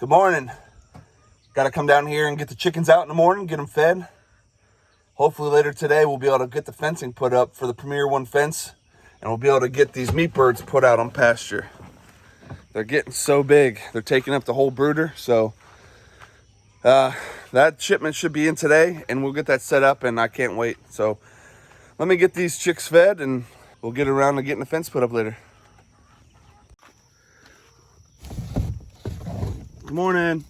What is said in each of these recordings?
Good morning. Got to come down here and get the chickens out in the morning, get them fed. Hopefully later today we'll be able to get the fencing put up for the Premier1 fence, and we'll be able to get these meat birds put out on pasture. They're getting so big. They're taking up the whole brooder, so that shipment should be in today, and we'll get that set up, and I can't wait. So let me get these chicks fed, and we'll get around to getting the fence put up later. Good morning.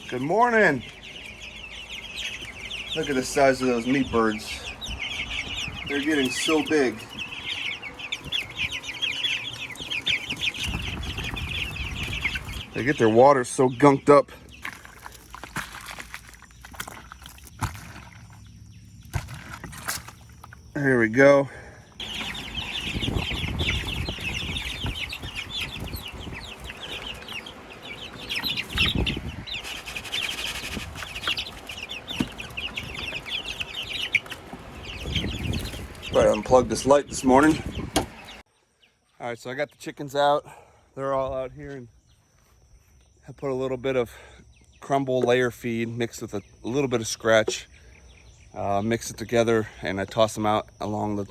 Good morning. Look at the size of those meat birds. They're getting so big. They get their water so gunked up. There we go. Probably unplugged this light this morning. All right, so I got the chickens out. They're all out here, and I put a little bit of crumble layer feed mixed with a little bit of scratch. Mix it together, and I toss them out along the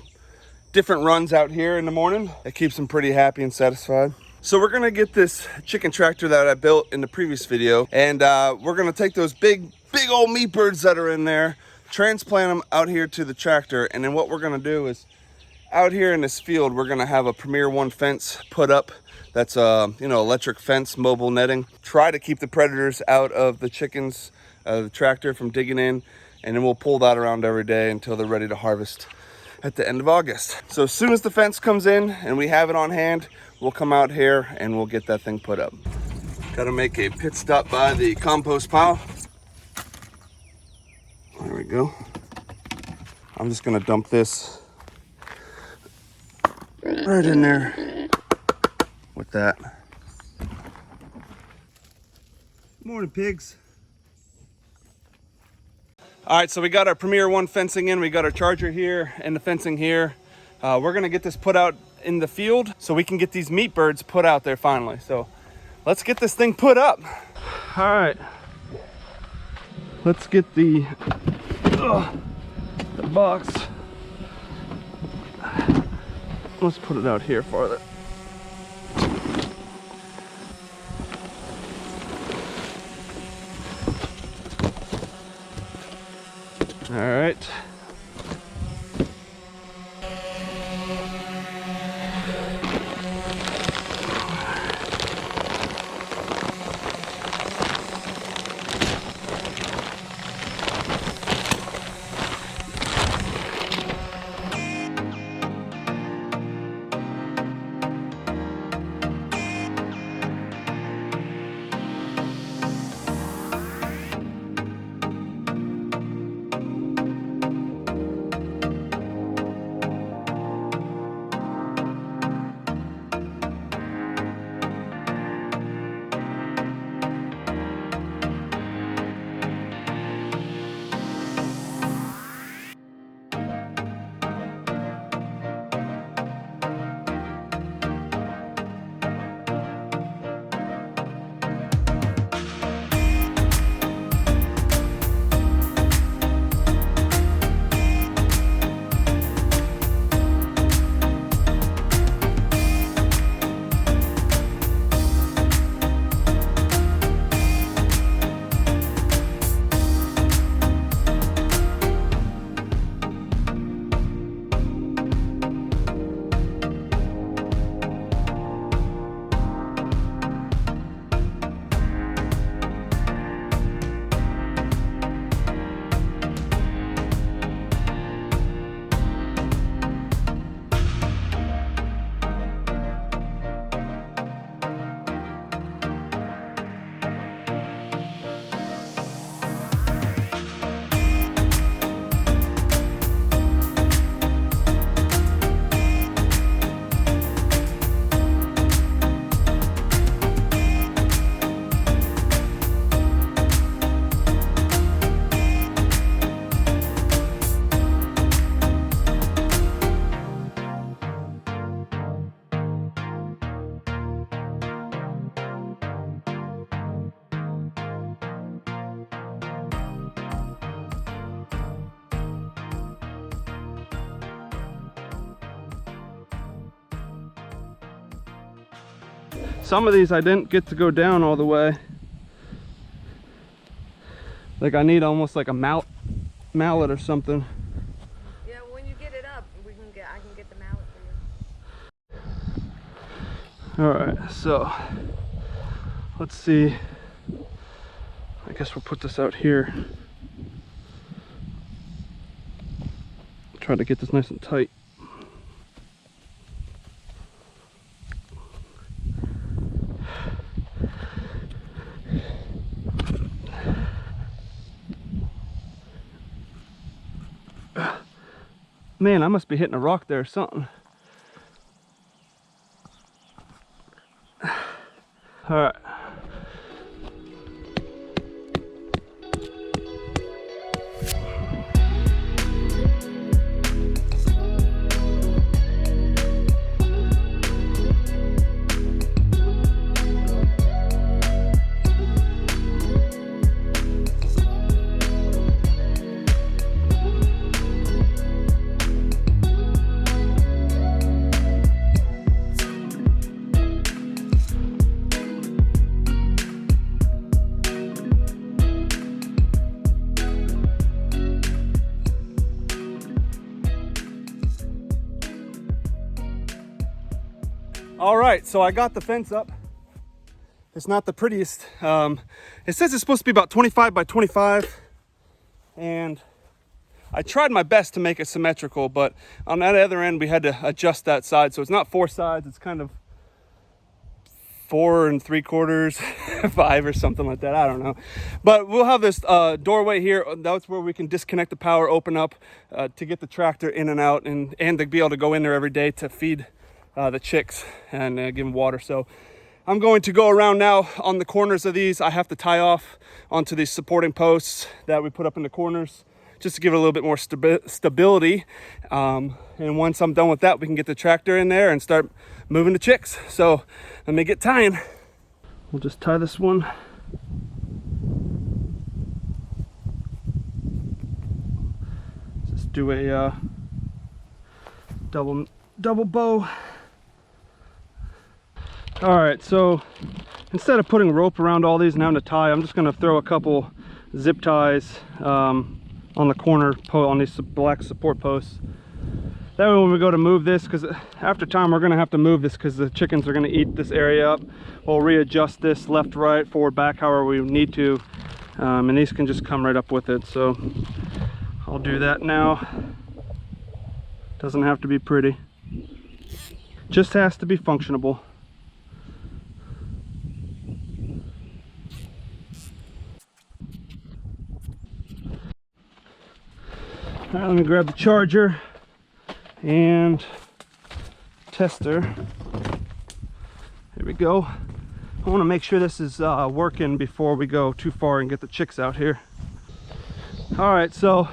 different runs out here in the morning. It keeps them pretty happy and satisfied. So we're gonna get this chicken tractor that I built in the previous video, and we're gonna take those big old meat birds that are in there, transplant them out here to the tractor, and then what we're gonna do is out here in this field, we're gonna have a Premier1 fence put up. That's a electric fence, mobile netting. Try to keep the predators out of the chickens, the tractor from digging in, and then we'll pull that around every day until they're ready to harvest at the end of August. So as soon as the fence comes in and we have it on hand, we'll come out here and we'll get that thing put up. Gotta make a pit stop by the compost pile. There we go. I'm just gonna dump this right in there with that. Morning, pigs. All right, so we got our Premier1 fencing in. We got our charger here and the fencing here. We're gonna get this put out in the field so we can get these meat birds put out there finally. So let's get this thing put up. All right, let's get the box. Let's put it out here farther. All right. Some of these I didn't get to go down all the way. Like I need almost like a mallet or something. Yeah, when you get it up, I can get the mallet for you. All right, so let's see. I guess we'll put this out here. Try to get this nice and tight. Man, I must be hitting a rock there or something. All right. All right, so I got the fence up. It's not the prettiest. It says it's supposed to be about 25 by 25. And I tried my best to make it symmetrical, but on that other end, we had to adjust that side. So it's not 4 sides, it's kind of 4 3/4, 5 or something like that. I don't know. But we'll have this doorway here. That's where we can disconnect the power, open up to get the tractor in and out, and to be able to go in there every day to feed the chicks and give them water. So I'm going to go around now on the corners of these. I have to tie off onto these supporting posts that we put up in the corners just to give it a little bit more stability. And once I'm done with that, we can get the tractor in there and start moving the chicks. So let me get tying. We'll just tie this one. Just do a double bow. All right, so instead of putting rope around all these and having to tie, I'm just gonna throw a couple zip ties on the corner on these black support posts. That way when we go to move this, because after time we're gonna have to move this because the chickens are gonna eat this area up. We'll readjust this left, right, forward, back, however we need to. And these can just come right up with it. So I'll do that now. Doesn't have to be pretty. Just has to be functionable. All right, let me grab the charger and tester. Here we go. I want to make sure this is working before we go too far and get the chicks out here. All right, so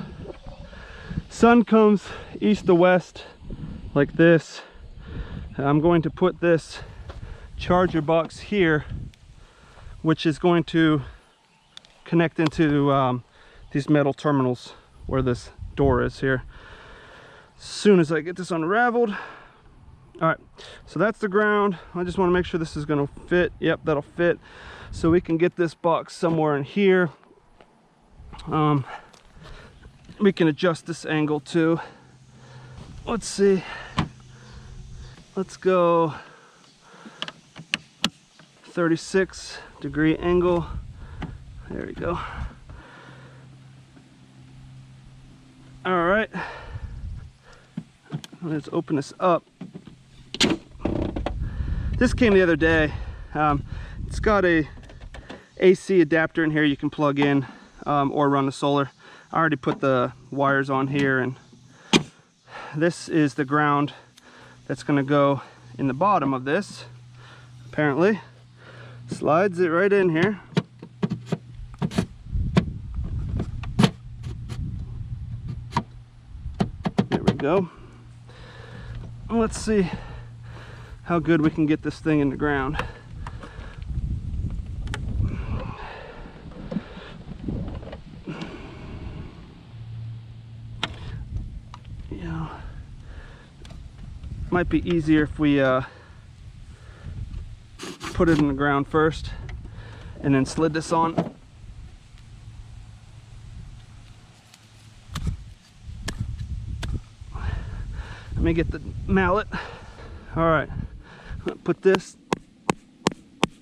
sun comes east to west like this. I'm going to put this charger box here, which is going to connect into these metal terminals where this door is here. As soon as I get this unraveled. All right, so that's the ground. I just want to make sure this is going to fit. Yep, that'll fit. So we can get this box somewhere in here. We can adjust this angle too. Let's see. Let's go 36-degree angle. There we go. All right, let's open this up. This came the other day. It's got a AC adapter in here you can plug in or run the solar. I already put the wires on here, and this is the ground that's going to go in the bottom of this. Apparently, slides it right in here. Go. Let's see how good we can get this thing in the ground. You know, might be easier if we put it in the ground first and then slid this on. Let me get the mallet. All right, put this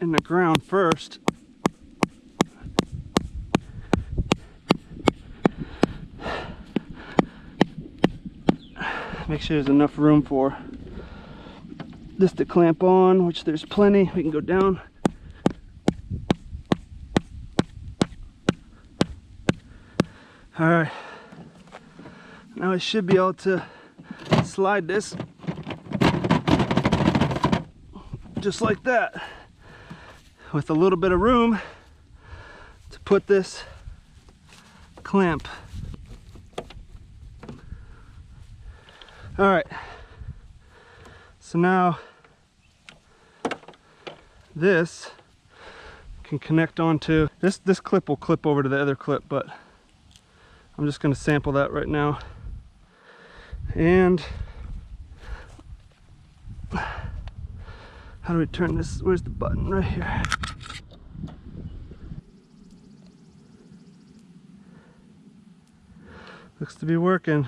in the ground first. Make sure there's enough room for this to clamp on, which there's plenty. We can go down. All right, now I should be able to slide this just like that, with a little bit of room to put this clamp. All right, so now this can connect onto this. This clip will clip over to the other clip, but I'm just going to sample that right now. And how do we turn this? Where's the button? Right here. Looks to be working.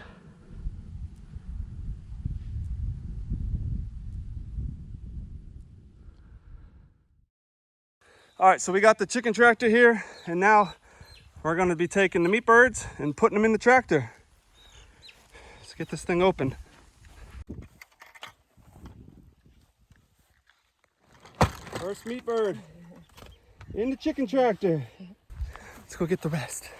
All right, so we got the chicken tractor here, and now we're going to be taking the meat birds and putting them in the tractor. Let's get this thing open. First meat bird in the chicken tractor. Let's go get the rest.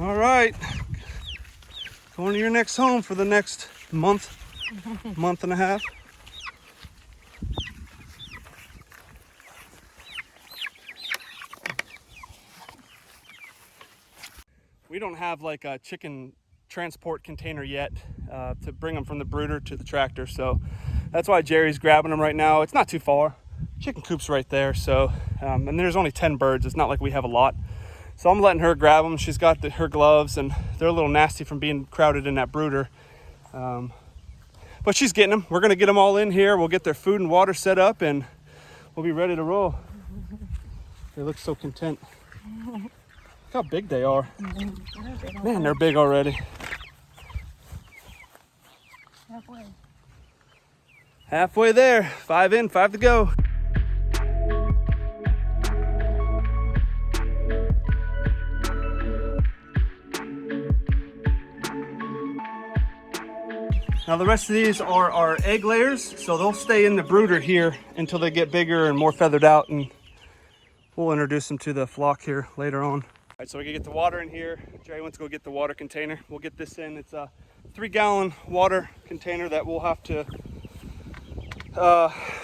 All right, going to your next home for the next month, month and a half. We don't have like a chicken transport container yet to bring them from the brooder to the tractor, so that's why Jerry's grabbing them right now. It's not too far. Chicken coop's right there, so and there's only 10 birds. It's not like we have a lot. So I'm letting her grab them. She's got her gloves, and they're a little nasty from being crowded in that brooder. But she's getting them. We're gonna get them all in here. We'll get their food and water set up, and we'll be ready to roll. They look so content. Look how big they are. Man, they're big already. Halfway. Halfway there. 5 in, 5 to go. Now the rest of these are our egg layers, so they'll stay in the brooder here until they get bigger and more feathered out, and we'll introduce them to the flock here later on. All right, so we can get the water in here. Jerry wants to go get the water container. We'll get this in. It's a 3-gallon water container that we'll have to,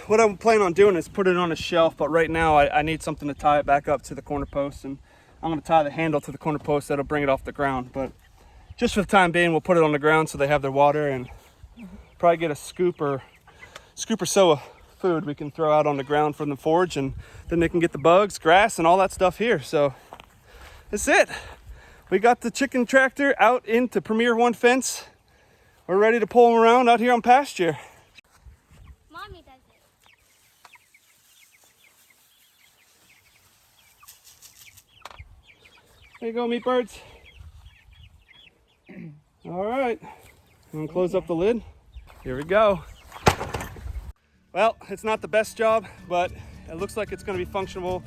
what I'm planning on doing is put it on a shelf, but right now I need something to tie it back up to the corner post, and I'm gonna tie the handle to the corner post that'll bring it off the ground. But just for the time being, we'll put it on the ground so they have their water, and probably get a scoop or so of food we can throw out on the ground from the forge, and then they can get the bugs, grass, and all that stuff here. So that's it. We got the chicken tractor out into Premier1 fence. We're ready to pull them around out here on pasture. Mommy does it. There you go, meat birds. All right, I'm gonna close up the lid. Here we go. Well, it's not the best job, but it looks like it's gonna be functional.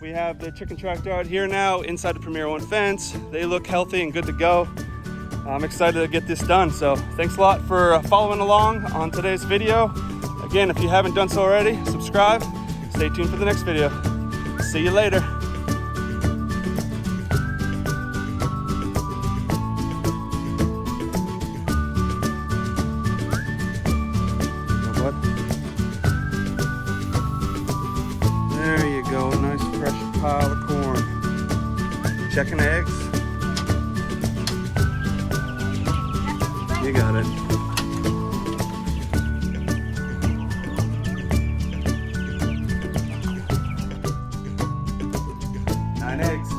We have the chicken tractor out here now inside the Premier1 fence. They look healthy and good to go. I'm excited to get this done. So thanks a lot for following along on today's video. Again, if you haven't done so already, subscribe. Stay tuned for the next video. See you later. There you go, nice fresh pile of corn. Checking eggs. You got it. eggs.